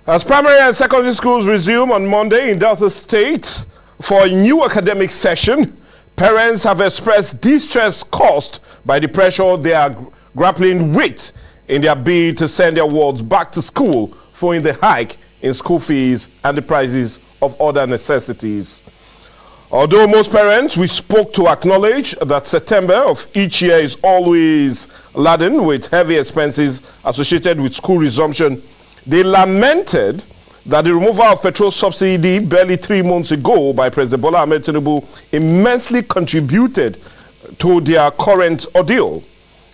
As primary and secondary schools resume on Monday in Delta State for a new academic session, parents have expressed distress caused by the pressure they are grappling with in their bid to send their wards back to school following the hike in school fees and the prices of other necessities. Although most parents we spoke to acknowledge that September of each year is always laden with heavy expenses associated with school resumption, they lamented that the removal of petrol subsidy barely 3 months ago by President Bola Ahmed Tinubu immensely contributed to their current ordeal.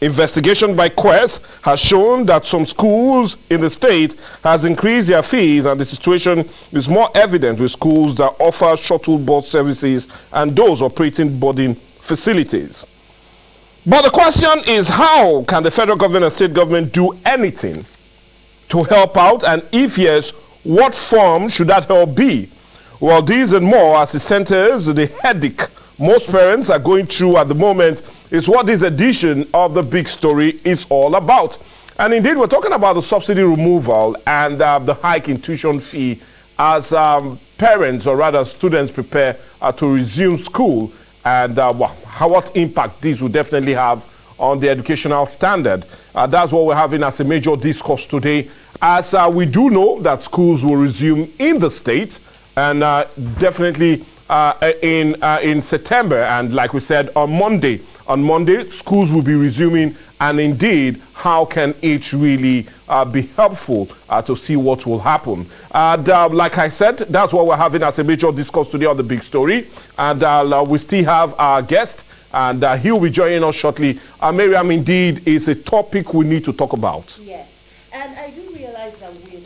Investigation by Quest has shown that some schools in the state has increased their fees, and the situation is more evident with schools that offer shuttle bus services and those operating boarding facilities. But the question is, how can the federal government and state government do anything to help out, and if yes, what form should that help be? Well, these and more as it centers the headache most parents are going through at the moment is what this edition of The Big Story is all about. And indeed, we're talking about the subsidy removal and the hike in tuition fee as parents, or rather students, prepare to resume school, and what impact this will definitely have on the educational standard. That's what we're having as a major discourse today, as we do know that schools will resume in the state, and definitely in September, and like we said, on Monday schools will be resuming, and indeed, how can it really be helpful to see what will happen? And like I said, that's what we're having as a major discourse today on The Big Story, and we still have our guest, and he'll be joining us shortly. Miriam, indeed, is a topic we need to talk about. Yes, and I do realize that we're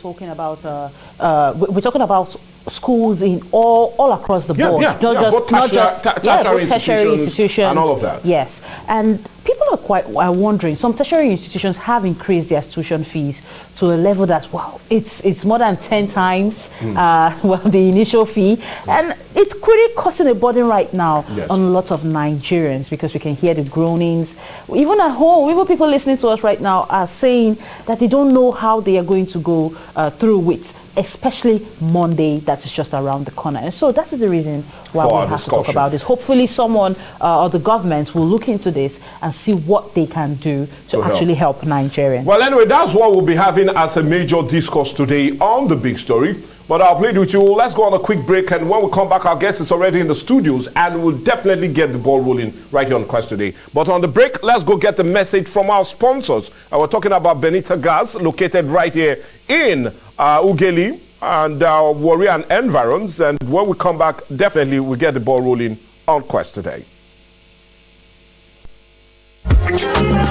talking about schools in all across the board, not just tertiary institutions and all of that. Yes, and people are wondering. Some tertiary institutions have increased their tuition fees to a level that, wow, it's more than 10 times the initial fee, and it's really causing a burden right now on a lot of Nigerians, because we can hear the groanings. Even at home, even people listening to us right now are saying that they don't know how they are going to go through with, especially Monday that is just around the corner. And so that is the reason why we have to talk about this. Hopefully someone or the government will look into this and see what they can do to actually help Nigerians. Well, anyway, that's what we'll be having as a major discourse today on The Big Story. But I'll plead with you, let's go on a quick break, and when we come back, our guest is already in the studios, and we'll definitely get the ball rolling right here on Quest today. But on the break, let's go get the message from our sponsors. And we're talking about Benita Gas, located right here in Ughelli and Warrior and Environs. And when we come back, definitely we'll get the ball rolling on Quest today.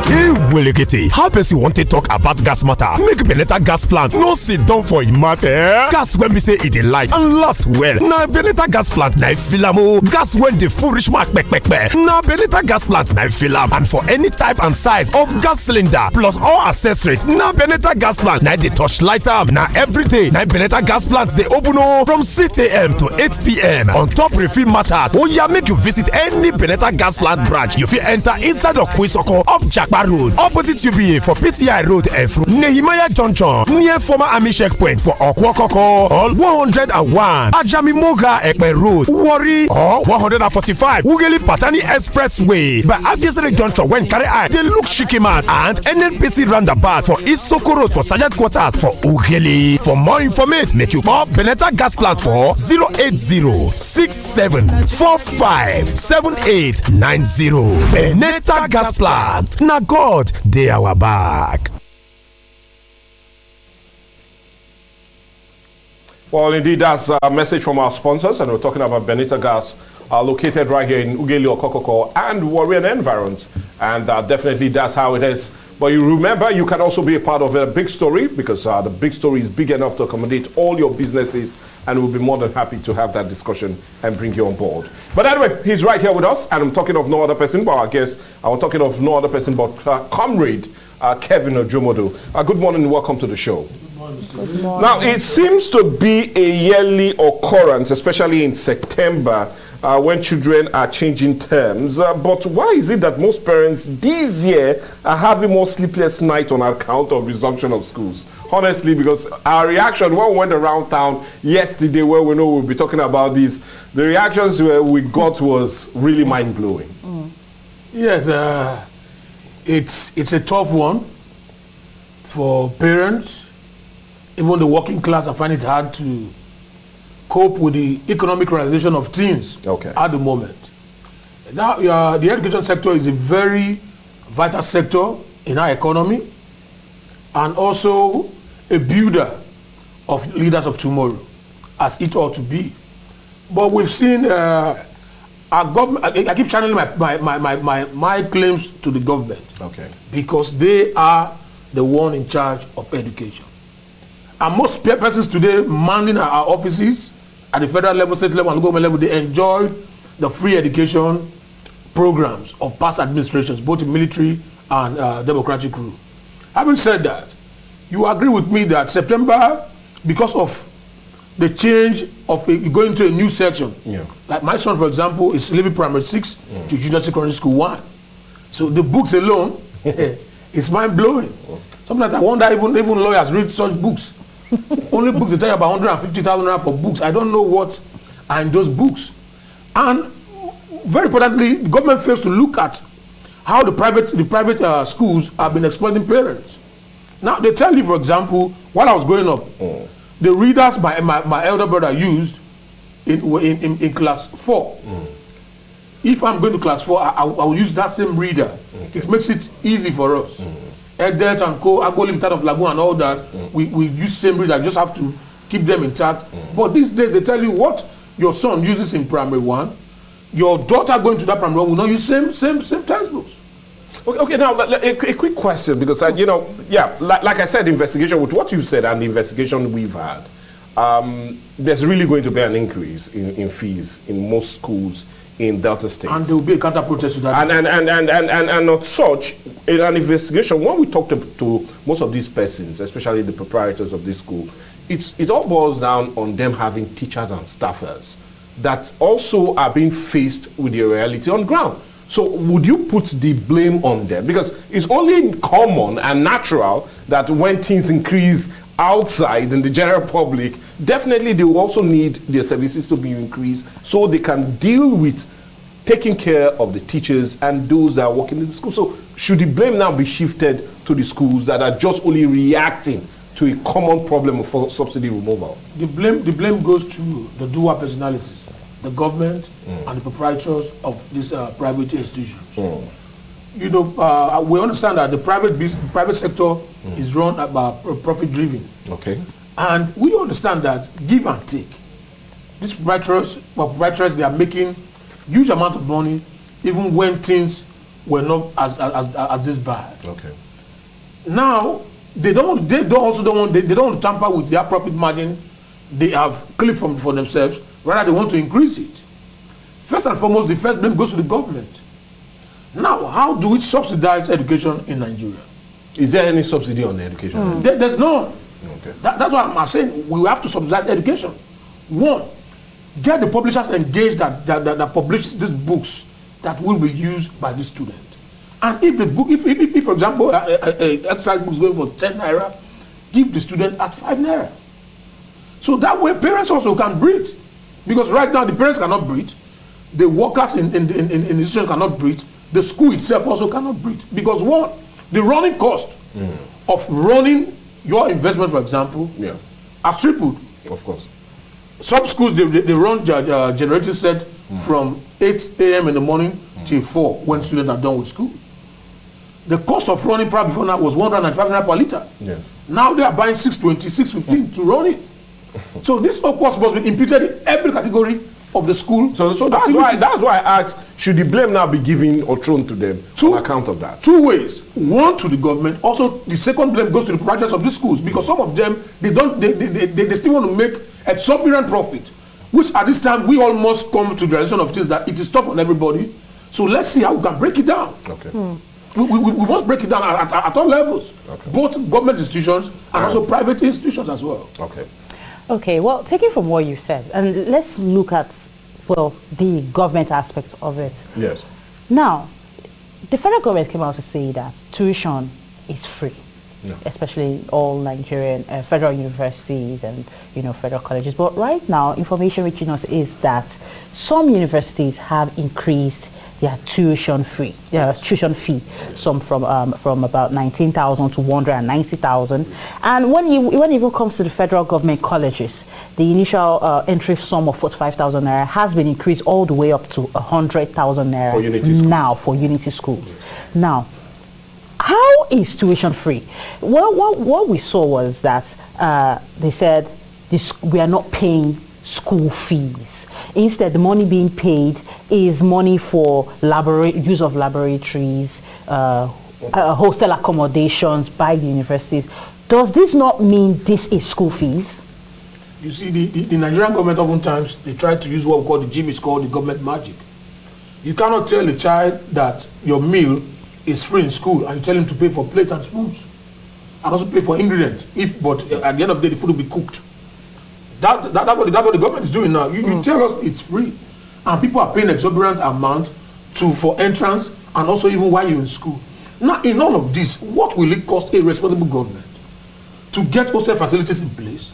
Hey, Willigity, how person want to talk about gas matter? Make Benita gas plant no sit down for it matter. Gas when we say it light and last well. Now Benita gas plant na filamo. Gas when the full rich mark back. Now Benita gas plant na filam, and for any type and size of gas cylinder plus all accessories. Now Benita gas plant na the touch lighter. Now every day now Benita gas plant they open from 6 a.m. to 8 p.m. on top refill matters. Oh yeah, make you visit any Benita gas plant branch. You fit enter inside of Quisoko of Jakba Road, opposite UBA for PTI Road Efru, Nehemiah Junction, near former Army checkpoint for Okwokoko, or 101 Ajami Moga Ekpe Road, Wari, or 145 Ughelli Patani Expressway by Aviation Junction when carry eye, they look Shikiman, and NNPC roundabout for Isoko Road for Sergeant Quarters for Ughelli. For more information, make you call Benita Gas Plant for 080-6745-7890. Benita Gas Plant. Na God, they our back. Well, indeed, that's a message from our sponsors, and we're talking about Benita Gas, located right here in Ughelli, Okokoko, and Warrior and Environs. And definitely that's how it is. But you remember, you can also be a part of a big story, because the big story is big enough to accommodate all your businesses, and we'll be more than happy to have that discussion and bring you on board. But anyway, he's right here with us, and I'm talking of no other person but our guest. I'm talking of no other person but Comrade Kevin Ojomodo. Good morning and welcome to the show. Good morning. Good morning. Now, it seems to be a yearly occurrence, especially in September, when children are changing terms. But why is it that most parents this year are having more sleepless nights on account of resumption of schools? Honestly, because our reaction when we went around town yesterday, where we know we'll be talking about this, the reactions we got was really mind-blowing. Yes, it's a tough one for parents. Even the working class, I find it hard to cope with the economic realization of teens at the moment. Now, the education sector is a very vital sector in our economy, and also a builder of leaders of tomorrow, as it ought to be. But we've seen our government. I keep channeling my claims to the government, because they are the one in charge of education. And most persons today manning our offices at the federal level, state level, and government level, they enjoy the free education programs of past administrations, both in military and democratic rule. Having said that, you agree with me that September, because of the change of going to a new section, like my son, for example, is leaving primary 6 to junior secondary school 1. So the books alone, it's mind-blowing. Sometimes I wonder even lawyers read such books. Only books they tell you about 150,000 naira for books. I don't know what are in those books. And very importantly, the government fails to look at how the private schools have been exploiting parents. Now they tell you, for example, while I was growing up, the readers my elder brother used in class 4. If I'm going to class 4, I will use that same reader. It makes it easy for us. Edet and Co, Agbo Limited of Lagoon and all that, we use same reader, just have to keep them intact. But these days they tell you what your son uses in primary 1, your daughter going to that primary 1 will not use same textbooks. Okay, now a quick question, because like I said, investigation with what you said and the investigation we've had, there's really going to be an increase in fees in most schools in Delta State, and there will be a counter protest to that. And not such in an investigation. When we talked to most of these persons, especially the proprietors of this school, it all boils down on them having teachers and staffers that also are being faced with the reality on ground. So would you put the blame on them? Because it's only common and natural that when things increase outside in the general public, definitely they will also need their services to be increased so they can deal with taking care of the teachers and those that are working in the school. So should the blame now be shifted to the schools that are just only reacting to a common problem of subsidy removal? The blame goes to the dual personalities, the government and the proprietors of these private institutions. You know, we understand that the private sector is run about profit driven. And we understand that give and take. These proprietors, they are making huge amount of money even when things were not as this bad. Now they don't want to tamper with their profit margin they have clipped for themselves. Rather, they want to increase it. First and foremost, the first blame goes to the government. Now, how do we subsidize education in Nigeria? Is there any subsidy on education? There's none. That's why I'm saying we have to subsidize education. One, get the publishers engaged that publish these books that will be used by the student. And if the book, if for example, exercise book is going for 10 naira, give the student at 5 naira. So that way, parents also can breathe. Because right now, the parents cannot breathe. The workers in the institutions cannot breathe. The school itself also cannot breathe. Because one, the running cost of running your investment, for example, has tripled. Of course. Some schools, they run generating set from 8 a.m. in the morning till 4 when students are done with school. The cost of running probably before now was 195 naira per litre. Now they are buying 620, 615 to run it. So this of course must be imputed in every category of the school. So that's why I asked, should the blame now be given or thrown to them on account of that? Two ways. One, to the government. Also, the second blame goes to the proprietors of these schools, because some of them, they still want to make exorbitant profit, which at this time we almost come to the realization of things that it is tough on everybody. So let's see how we can break it down. We must break it down at all levels, both government institutions and also private institutions as well. Okay, well, taking from what you said, and let's look at well, the government aspect of it. Yes. Now, the federal government came out to say that tuition is free, especially all Nigerian federal universities and federal colleges. But right now, information reaching us is that some universities have increased their tuition fee. Some from about 19,000 to 190,000. And when it even comes to the federal government colleges, the initial entry sum of 45,000 naira has been increased all the way up to 100,000 naira now for Unity schools. Now, how is tuition free? Well, what we saw was that they said we are not paying school fees. Instead, the money being paid is money for use of laboratories, hostel accommodations by the universities. Does this not mean this is school fees? You see, the Nigerian government oftentimes, they try to use what we call the gym is called the government magic. You cannot tell a child that your meal is free in school and you tell him to pay for plates and spoons and also pay for ingredients. But at the end of the day, the food will be cooked. That's what the government is doing now. You tell us it's free, and people are paying exorbitant amount for entrance and also even while you're in school. Now, in all of this, what will it cost a responsible government to get hostel facilities in place?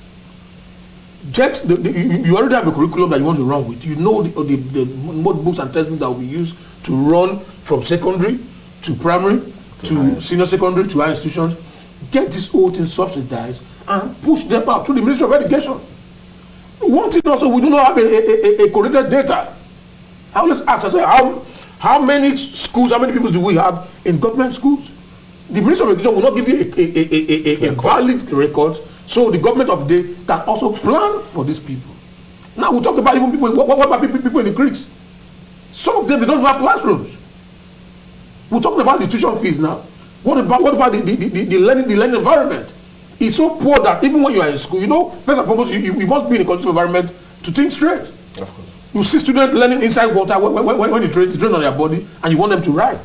You already have a curriculum that you want to run with. You know the notebooks and textbooks that will be used to run from secondary to primary to senior secondary to higher institutions. Get this whole thing subsidized and push them out through the Ministry of Education. One thing also, we do not have a correlated data. I always ask, I say, how many schools, how many people do we have in government schools? The Ministry of Education will not give you a valid record, so the government of the day can also plan for these people. Now we talk about even people, what about people in the creeks? Some of them, they don't have classrooms. We're talking about the tuition fees now. What about the learning environment? It's so poor that even when you are in school, first and foremost, you must be in a conducive environment to think straight. Of course. You see students learning inside water when you drain on their body and you want them to write.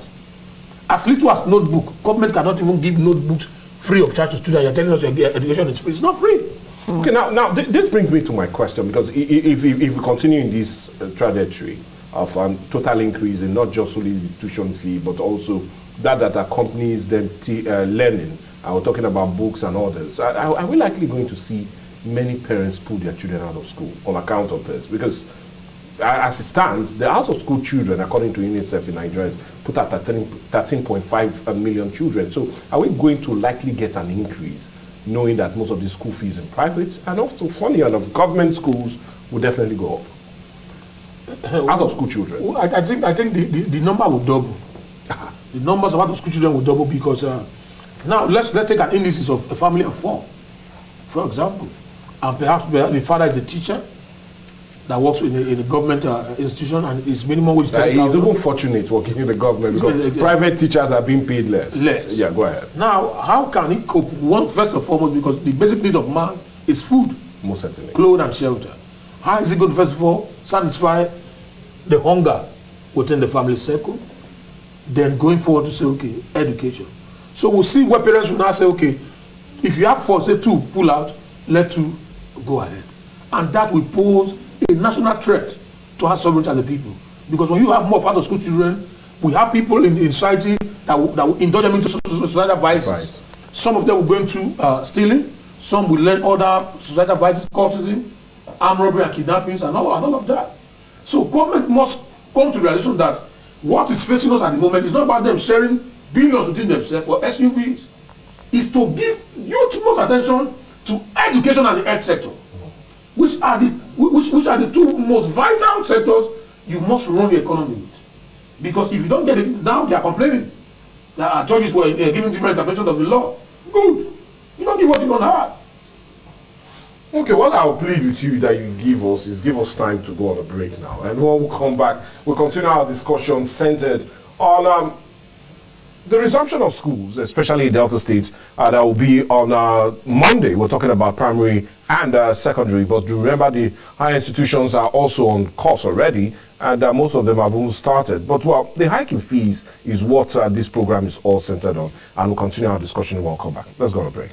As little as notebook, government cannot even give notebooks free of charge to students. You're telling us your education is free. It's not free. Okay, now this brings me to my question, because if we continue in this trajectory of total increase in not just only the tuition fee, but also that accompanies them learning, we're talking about books and others, are we likely going to see many parents pull their children out of school on account of this? Because as it stands, the out-of-school children, according to UNICEF in Nigeria, put at 13.5 million children. So are we going to likely get an increase, knowing that most of the school fees in private and also, funny enough, government schools will definitely go up? Out-of-school children. I think the number will double. The numbers of out-of-school children will double because now let's take an indices of a family of 4, for example, and perhaps the father is a teacher that works in a government institution and his minimum wage is 30,000. He's even fortunate working in the government because private teachers are being paid less. Yeah, go ahead. Now, how can he cope? First and foremost, because the basic need of man is food, most certainly, clothes and shelter. How is he going to first of all satisfy the hunger within the family circle? Then going forward to say, okay, education. So we'll see where parents will now say, okay, if you have 4, say 2 pull out, let 2 go ahead. And that will pose a national threat to our sovereignty as a people. Because when you have more out-of-school children, we have people in society that will indulge them into societal vices. Right. Some of them will go into stealing, some will learn other societal vices, cultism, armed robbery and kidnappings and all of that. So government must come to the realization that what is facing us at the moment is not about them sharing billions within themselves for SUVs. It's to give utmost attention to education and the health sector, which are the 2 most vital sectors you must run the economy with. Because if you don't get it, now they are complaining that our judges were giving different interpretations of the law. Good. You don't give what you don't have. Okay, what I'll plead with you that you give us time to go on a break now. And when we come back, we'll continue our discussion centered on the resumption of schools, especially in Delta State. That will be on Monday. We're talking about primary and secondary, but remember the higher institutions are also on course already, and most of them have even started. But well, the hiking fees is what this program is all centered on, and we'll continue our discussion when we come back. Let's go on a break.